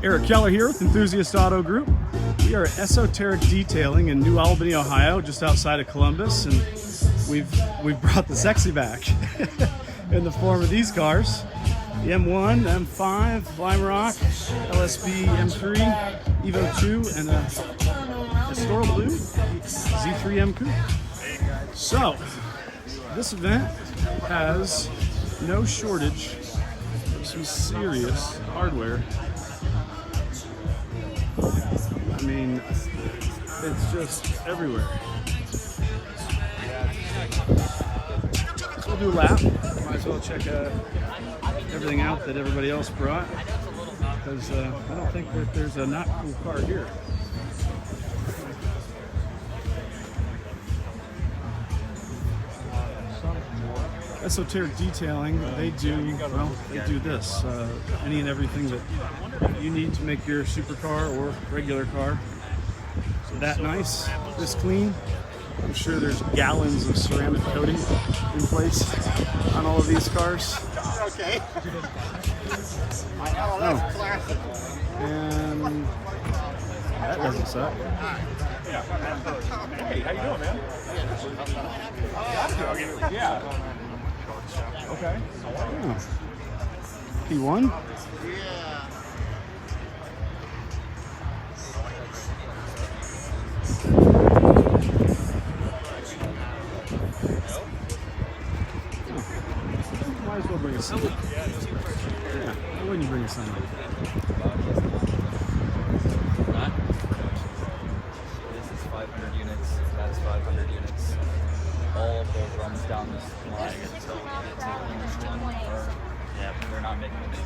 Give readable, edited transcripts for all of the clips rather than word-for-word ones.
Eric Keller here with Enthusiast Auto Group. We are Esoteric Detailing in New Albany, Ohio, just outside of Columbus, and we've brought the sexy back in the form of these cars: the M1, M5, Limerock, LSB M3, Evo 2, and a Estoril Blue Z3M Coupe. So this event has no shortage of some serious hardware. I mean, it's just everywhere. So we'll do a lap. Might as well check everything out that everybody else brought, because I don't think that there's a not cool car here. Esoteric Detailing, they do this. Any and everything that you need to make your supercar or regular car so that nice, this clean. I'm sure there's gallons of ceramic coating in place on all of these cars. Okay. Oh, that's classic. And that doesn't suck. Hey, how you doing, man? Yeah. Okay. Oh. P1? Yeah. Might as well bring a sun. Yeah, why wouldn't you bring a sun? This is 500 units, that's 500 units. All of those runs down this line until we get to this one, or they're not making a big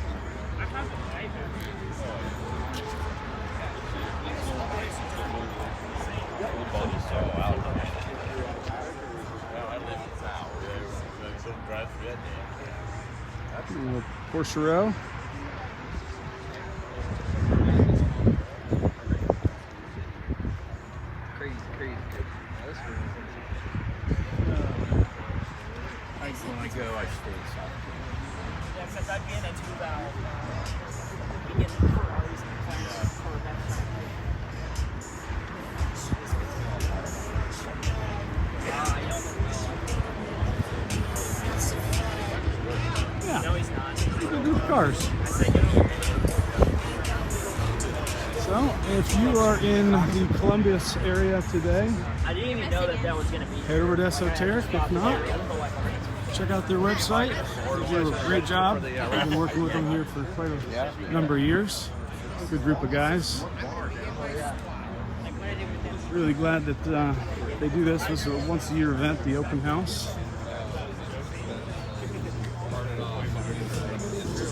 A little Porsche row. crazy. When I go, I stay soft. Yeah, because I'd be in a 2-valve. We get Ferraris and Corvettes. Yeah, No, he's not. good group of cars. I said, no. So, if you are in the Columbus area today, I didn't even know that was going to be. head over to Esoteric. If not, check out their website. They do a great job. We've been working with them here for quite a number of years. Good group of guys. Really glad that they do this. This is a once-a-year event, the open house.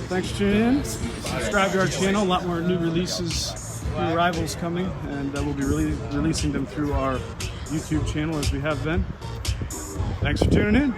Thanks for tuning in. Subscribe to our channel. A lot more new releases, new arrivals coming, and we'll be releasing them through our YouTube channel as we have been. Thanks for tuning in.